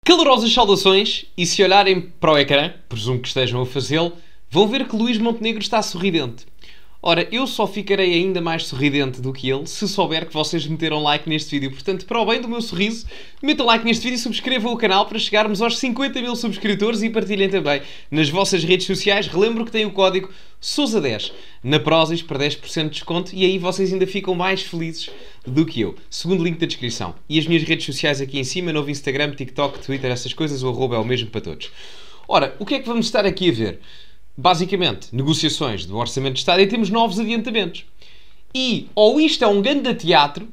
Calorosas saudações, e se olharem para o ecrã, presumo que estejam a fazê-lo, vão ver que Luís Montenegro está sorridente. Ora, eu só ficarei ainda mais sorridente do que ele se souber que vocês meteram like neste vídeo. Portanto, para o bem do meu sorriso, metam like neste vídeo e subscrevam o canal para chegarmos aos 50 mil subscritores e partilhem também nas vossas redes sociais. Relembro que tem o código SOUSA10 na Prozis para 10% de desconto e aí vocês ainda ficam mais felizes do que eu. Segundo link da descrição. E as minhas redes sociais aqui em cima, novo Instagram, TikTok, Twitter, essas coisas, o arroba é o mesmo para todos. Ora, o que é que vamos estar aqui a ver? Basicamente, negociações do Orçamento de Estado e temos novos adiantamentos. E ou isto é um grande teatro,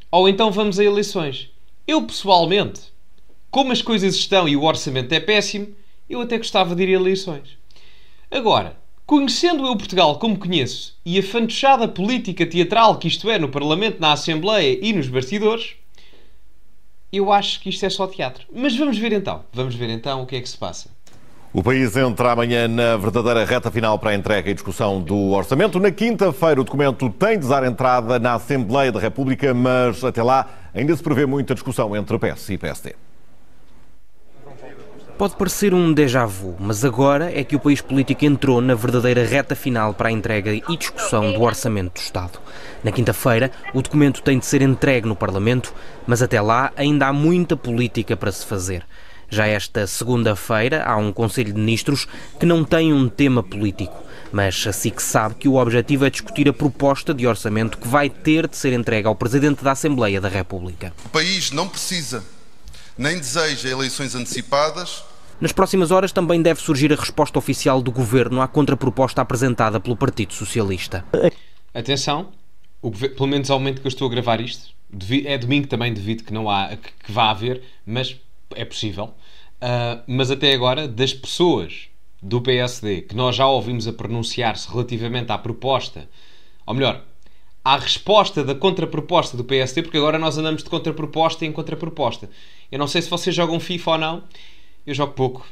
ou então vamos a eleições. Eu, pessoalmente, como as coisas estão e o orçamento é péssimo, eu até gostava de ir a eleições. Agora, conhecendo eu Portugal como conheço e a fantochada política teatral que isto é no Parlamento, na Assembleia e nos bastidores, eu acho que isto é só teatro. Mas vamos ver então. Vamos ver então o que é que se passa. O país entra amanhã na verdadeira reta final para a entrega e discussão do orçamento. Na quinta-feira o documento tem de dar entrada na Assembleia da República, mas até lá ainda se prevê muita discussão entre PS e PSD. Pode parecer um déjà vu, mas agora é que o país político entrou na verdadeira reta final para a entrega e discussão do Orçamento do Estado. Na quinta-feira, o documento tem de ser entregue no Parlamento, mas até lá ainda há muita política para se fazer. Já esta segunda-feira há um Conselho de Ministros que não tem um tema político, mas assim que sabe que o objetivo é discutir a proposta de orçamento que vai ter de ser entregue ao Presidente da Assembleia da República. O país não precisa, nem deseja eleições antecipadas. Nas próximas horas também deve surgir a resposta oficial do Governo à contraproposta apresentada pelo Partido Socialista. Atenção, pelo menos ao momento que eu estou a gravar isto, é domingo também, devido que vá haver, mas é possível. Mas até agora, das pessoas do PSD que nós já ouvimos a pronunciar-se relativamente à proposta, ou melhor, à resposta da contraproposta do PSD, porque agora nós andamos de contraproposta em contraproposta. Eu não sei se vocês jogam FIFA ou não, eu jogo pouco,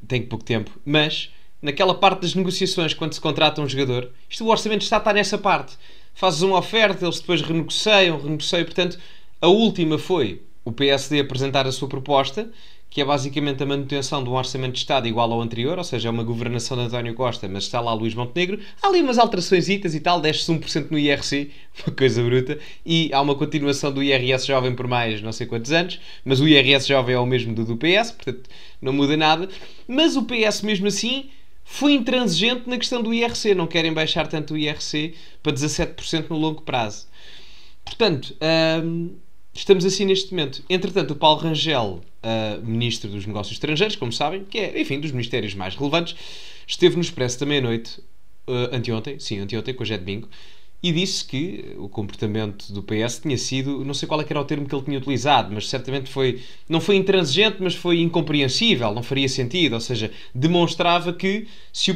tenho pouco tempo, mas naquela parte das negociações, quando se contrata um jogador, o orçamento está nessa parte. Fazes uma oferta, eles depois renegociam, portanto, a última foi o PSD apresentar a sua proposta, que é basicamente a manutenção de um orçamento de Estado igual ao anterior, ou seja, é uma governação de António Costa, mas está lá Luís Montenegro. Há ali umas alteraçõezitas e tal, desce-se 1% no IRC, uma coisa bruta, e há uma continuação do IRS jovem por mais não sei quantos anos, mas o IRS jovem é o mesmo do PS, portanto não muda nada. Mas o PS mesmo assim foi intransigente na questão do IRC, não querem baixar tanto o IRC para 17% no longo prazo. Portanto, estamos assim neste momento. Entretanto, o Paulo Rangel, Ministro dos Negócios Estrangeiros, como sabem, que é, enfim, dos ministérios mais relevantes, esteve no Expresso da meia-noite, anteontem, com a Jet Bingo, e disse que o comportamento do PS tinha sido, não sei qual é que era o termo que ele tinha utilizado, mas certamente não foi intransigente, mas foi incompreensível, não faria sentido, ou seja, demonstrava que se o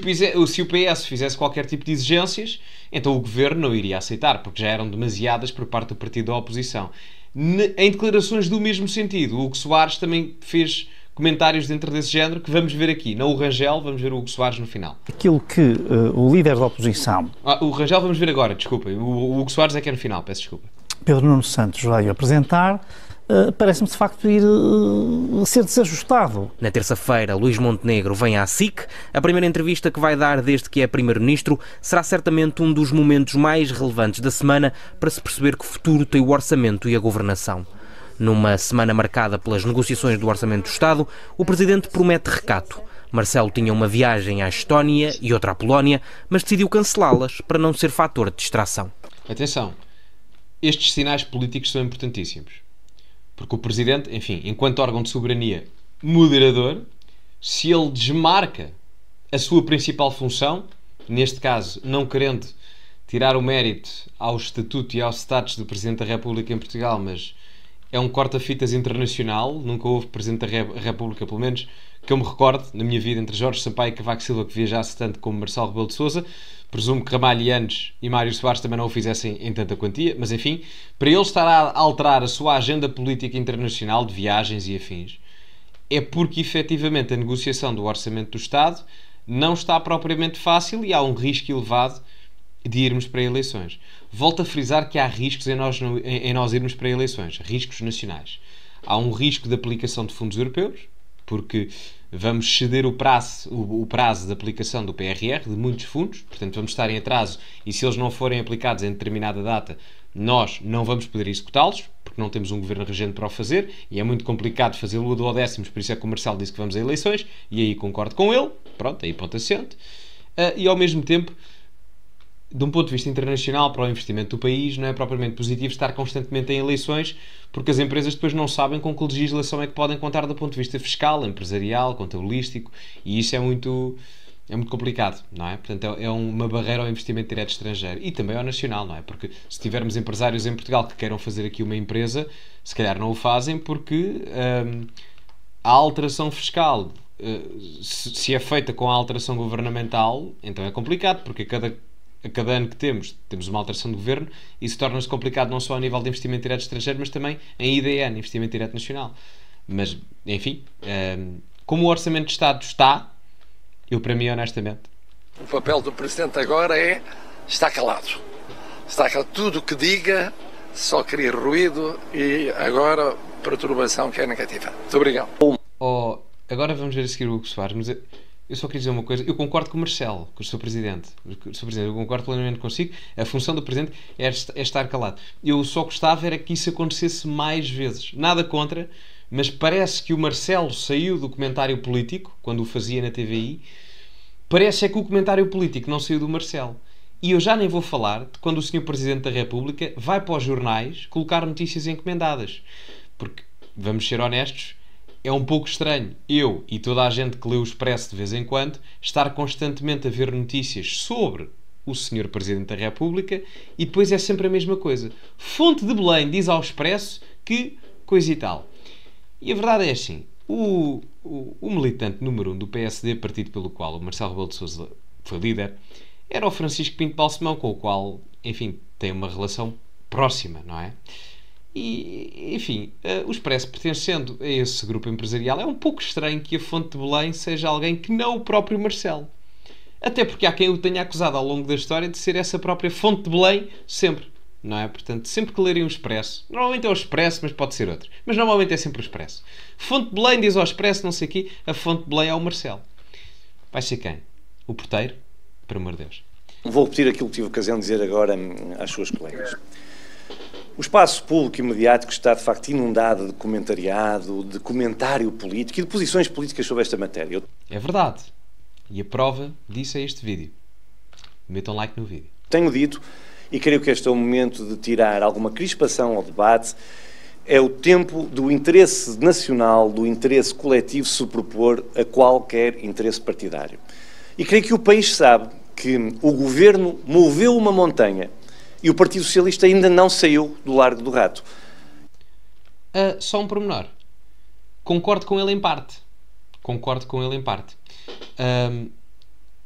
PS fizesse qualquer tipo de exigências, então o Governo não iria aceitar, porque já eram demasiadas por parte do partido da oposição. Em declarações do mesmo sentido, o Hugo Soares também fez comentários dentro desse género que vamos ver aqui. Não o Rangel, vamos ver o Hugo Soares no final. Aquilo que o líder da oposição... o Rangel vamos ver agora, desculpem. O Hugo Soares é que é no final, peço desculpa. Pedro Nuno Santos veio apresentar, parece-me de facto ir ser desajustado. Na terça-feira, Luís Montenegro vem à SIC. A primeira entrevista que vai dar desde que é Primeiro-Ministro será certamente um dos momentos mais relevantes da semana para se perceber que futuro tem o orçamento e a governação. Numa semana marcada pelas negociações do Orçamento do Estado, o Presidente promete recato. Marcelo tinha uma viagem à Estónia e outra à Polónia, mas decidiu cancelá-las para não ser fator de distração. Atenção, estes sinais políticos são importantíssimos. Porque o Presidente, enfim, enquanto órgão de soberania moderador, se ele desmarca a sua principal função, neste caso, não querendo tirar o mérito ao estatuto e ao status do Presidente da República em Portugal, mas é um corta-fitas internacional, nunca houve Presidente da República, pelo menos que eu me recordo, na minha vida, entre Jorge Sampaio e Cavaco Silva, que viajasse tanto como Marcelo Rebelo de Sousa. Presumo que Ramalhianes e Mário Soares também não o fizessem em tanta quantia, mas enfim, para ele estar a alterar a sua agenda política internacional de viagens e afins, é porque efetivamente a negociação do Orçamento do Estado não está propriamente fácil e há um risco elevado de irmos para eleições. Volto a frisar que há riscos em nós irmos para eleições, riscos nacionais. Há um risco de aplicação de fundos europeus, porque vamos ceder o prazo de aplicação do PRR de muitos fundos, portanto vamos estar em atraso e se eles não forem aplicados em determinada data, nós não vamos poder executá-los, porque não temos um governo regente para o fazer e é muito complicado fazê-lo a duodécimos, por isso é que o Marcelo disse que vamos a eleições e aí concordo com ele, pronto, aí ponto assente. E ao mesmo tempo, de um ponto de vista internacional para o investimento do país, não é propriamente positivo estar constantemente em eleições, porque as empresas depois não sabem com que legislação é que podem contar do ponto de vista fiscal, empresarial, contabilístico, e isso é muito complicado, não é? Portanto, é uma barreira ao investimento direto estrangeiro e também ao nacional, não é? Porque se tivermos empresários em Portugal que queiram fazer aqui uma empresa, se calhar não o fazem porque a alteração fiscal, se é feita com a alteração governamental, então é complicado, porque a cada ano que temos uma alteração de governo e isso torna-se complicado não só a nível de investimento direto estrangeiro, mas também em IDN, investimento direto nacional. Mas, enfim, como o Orçamento de Estado está, eu, para mim, honestamente... O papel do Presidente agora é estar calado. Está calado. Tudo o que diga só cria ruído e agora perturbação que é negativa. Muito obrigado. Agora vamos ver a seguir o Hugo Soares, mas eu só queria dizer uma coisa. Eu concordo com o Marcelo, com o Sr. Presidente. Eu concordo plenamente consigo. A função do Presidente é estar calado. Eu só gostava era que isso acontecesse mais vezes. Nada contra, mas parece que o Marcelo saiu do comentário político, quando o fazia na TVI. Parece é que o comentário político não saiu do Marcelo. E eu já nem vou falar de quando o Sr. Presidente da República vai para os jornais colocar notícias encomendadas. Porque, vamos ser honestos, é um pouco estranho eu e toda a gente que lê o Expresso de vez em quando estar constantemente a ver notícias sobre o Sr. Presidente da República e depois é sempre a mesma coisa. Fonte de Belém diz ao Expresso que coisa e tal. E a verdade é assim, o militante número 1 do PSD, partido pelo qual o Marcelo Rebelo de Sousa foi líder, era o Francisco Pinto Balsemão, com o qual, enfim, tem uma relação próxima, não é? E, enfim, o Expresso, pertencendo a esse grupo empresarial, é um pouco estranho que a Fonte de Belém seja alguém que não o próprio Marcelo. Até porque há quem o tenha acusado ao longo da história de ser essa própria Fonte de Belém sempre, não é? Portanto, sempre que lerem o Expresso, normalmente é o Expresso, mas pode ser outro, mas normalmente é sempre o Expresso. Fonte de Belém diz ao Expresso, não sei o quê, a Fonte de Belém é o Marcelo. Vai ser quem? O porteiro? Por amor de Deus. Vou repetir aquilo que tive ocasião de dizer agora às suas colegas. O espaço público e mediático está, de facto, inundado de comentariado, de comentário político e de posições políticas sobre esta matéria. É verdade. E a prova disso é este vídeo. Metam like no vídeo. Tenho dito, e creio que este é o momento de tirar alguma crispação ao debate, é o tempo do interesse nacional, do interesse coletivo se propor a qualquer interesse partidário. E creio que o país sabe que o Governo moveu uma montanha e o Partido Socialista ainda não saiu do Largo do Rato. Só um pormenor. Concordo com ele em parte.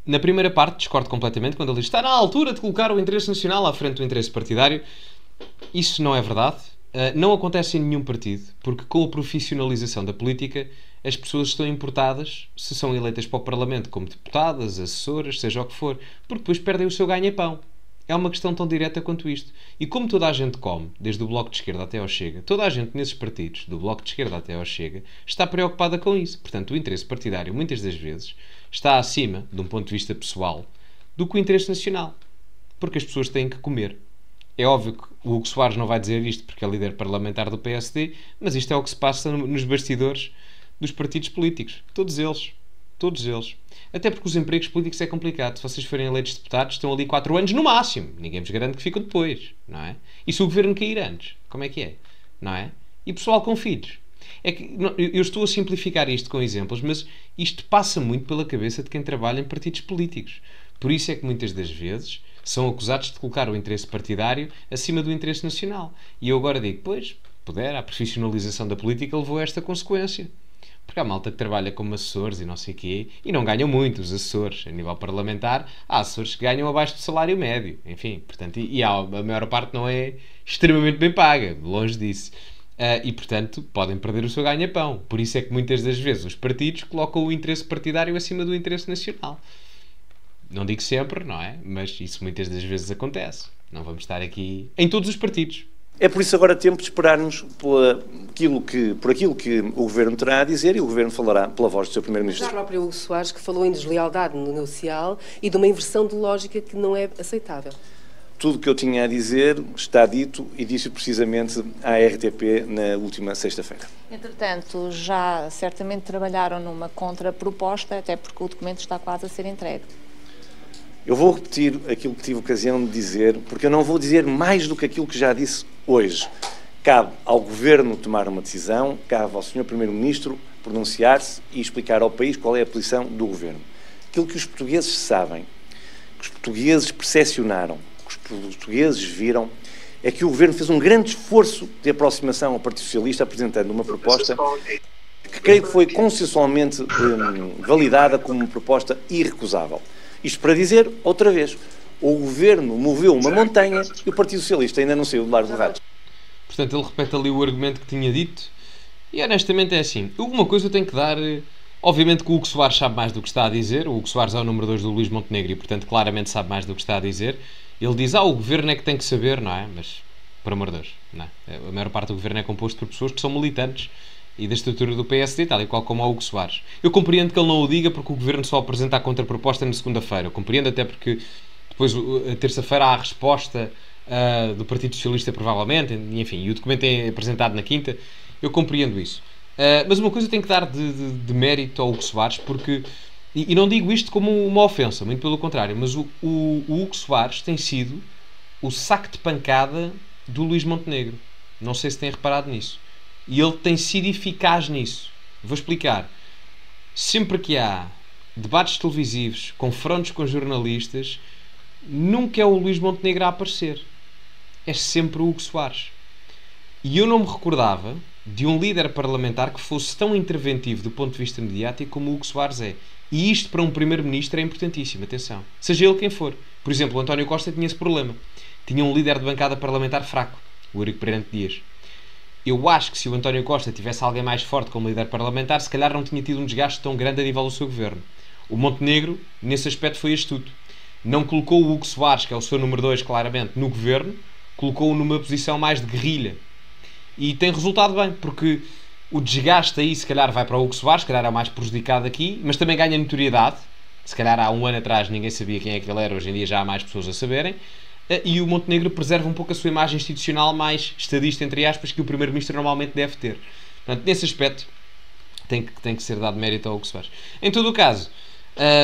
Na primeira parte, discordo completamente quando ele diz que está na altura de colocar o interesse nacional à frente do interesse partidário. Isso não é verdade. Não acontece em nenhum partido, porque com a profissionalização da política as pessoas estão importadas, se são eleitas para o Parlamento como deputadas, assessoras, seja o que for, porque depois perdem o seu ganha-pão. É uma questão tão direta quanto isto. E como toda a gente come, desde o Bloco de Esquerda até ao Chega, toda a gente nesses partidos, do Bloco de Esquerda até ao Chega, está preocupada com isso. Portanto, o interesse partidário, muitas das vezes, está acima, de um ponto de vista pessoal, do que o interesse nacional. Porque as pessoas têm que comer. É óbvio que o Hugo Soares não vai dizer isto porque é líder parlamentar do PSD, mas isto é o que se passa nos bastidores dos partidos políticos. Todos eles. Até porque os empregos políticos é complicado. Se vocês forem eleitos deputados, estão ali 4 anos no máximo. Ninguém vos garante que ficam depois, não é? E se o governo cair antes? Como é que é? Não é? E pessoal com filhos? É que, eu estou a simplificar isto com exemplos, mas isto passa muito pela cabeça de quem trabalha em partidos políticos. Por isso é que muitas das vezes são acusados de colocar o interesse partidário acima do interesse nacional. E eu agora digo, pois, a profissionalização da política levou a esta consequência. Porque há malta que trabalha como assessores e não sei o quê, e não ganham muito os assessores. A nível parlamentar, há assessores que ganham abaixo do salário médio. Enfim, portanto, a maior parte não é extremamente bem paga, longe disso. E, portanto, podem perder o seu ganha-pão. Por isso é que muitas das vezes os partidos colocam o interesse partidário acima do interesse nacional. Não digo sempre, não é? Mas isso muitas das vezes acontece. Não vamos estar aqui em todos os partidos. É por isso agora tempo de esperarmos por aquilo que o Governo terá a dizer e o Governo falará pela voz do seu Primeiro-Ministro. O próprio Hugo Soares que falou em deslealdade negocial e de uma inversão de lógica que não é aceitável. Tudo o que eu tinha a dizer está dito e disse precisamente à RTP na última sexta-feira. Entretanto, já certamente trabalharam numa contraproposta, até porque o documento está quase a ser entregue. Eu vou repetir aquilo que tive ocasião de dizer, porque eu não vou dizer mais do que aquilo que já disse hoje. Cabe ao Governo tomar uma decisão, cabe ao Sr. Primeiro-Ministro pronunciar-se e explicar ao país qual é a posição do Governo. Aquilo que os portugueses sabem, que os portugueses percepcionaram, que os portugueses viram, é que o Governo fez um grande esforço de aproximação ao Partido Socialista, apresentando uma proposta que creio que foi consensualmente validada como uma proposta irrecusável. Isto para dizer, outra vez, o Governo moveu uma montanha e o Partido Socialista ainda não saiu do largo do rato. Portanto, ele repete ali o argumento que tinha dito e honestamente é assim. Alguma coisa eu tenho que dar... Obviamente que o Hugo Soares sabe mais do que está a dizer. O Hugo Soares é o número 2 do Luís Montenegro e, portanto, claramente sabe mais do que está a dizer. Ele diz, o Governo é que tem que saber, não é? Mas, por amor de Deus, não é? A maior parte do Governo é composto por pessoas que são militantes e da estrutura do PSD, tal e qual como o Hugo Soares. Eu compreendo que ele não o diga porque o Governo só apresenta a contraproposta na segunda-feira. Eu compreendo até porque depois, a terça-feira, há a resposta do Partido Socialista, provavelmente, e, enfim, e o documento é apresentado na quinta. Eu compreendo isso. Mas uma coisa tem que dar de mérito ao Hugo Soares, porque, e não digo isto como uma ofensa, muito pelo contrário, mas o Hugo Soares tem sido o saco de pancada do Luís Montenegro. Não sei se têm reparado nisso. E ele tem sido eficaz nisso. Vou explicar. Sempre que há debates televisivos, confrontos com jornalistas, nunca é o Luís Montenegro a aparecer. É sempre o Hugo Soares. E eu não me recordava de um líder parlamentar que fosse tão interventivo do ponto de vista mediático como o Hugo Soares é. E isto para um primeiro-ministro é importantíssimo, atenção. Seja ele quem for. Por exemplo, o António Costa tinha esse problema. Tinha um líder de bancada parlamentar fraco, o Eurico Pereira Dias. Eu acho que se o António Costa tivesse alguém mais forte como líder parlamentar, se calhar não tinha tido um desgaste tão grande a nível do seu governo. O Montenegro, nesse aspecto, foi astuto. Não colocou o Hugo Soares, que é o seu número 2, claramente, no governo, colocou-o numa posição mais de guerrilha. E tem resultado bem, porque o desgaste aí, se calhar, vai para o Hugo Soares, se calhar é o mais prejudicado aqui, mas também ganha notoriedade. Se calhar há um ano atrás ninguém sabia quem é que ele era, hoje em dia já há mais pessoas a saberem. E o Montenegro preserva um pouco a sua imagem institucional mais estadista, entre aspas, que o Primeiro-Ministro normalmente deve ter. Portanto, nesse aspecto, tem que ser dado mérito ao Hugo Soares. Em todo o caso,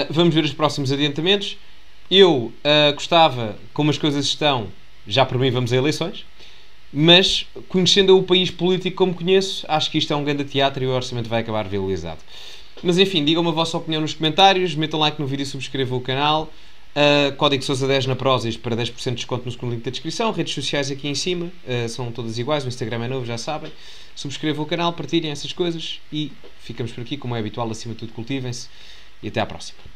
vamos ver os próximos adiantamentos. Eu gostava, como as coisas estão, já por mim vamos a eleições, mas, conhecendo o país político como conheço, acho que isto é um grande teatro e o orçamento vai acabar viabilizado. Mas enfim, digam-me a vossa opinião nos comentários, metam like no vídeo e subscrevam o canal. Código Sousa 10 na Prozis para 10% de desconto no segundo link da descrição. Redes sociais aqui em cima, são todas iguais. O Instagram é novo, já sabem. Subscrevam o canal, partilhem essas coisas e ficamos por aqui, como é habitual. Acima de tudo, cultivem-se e até à próxima.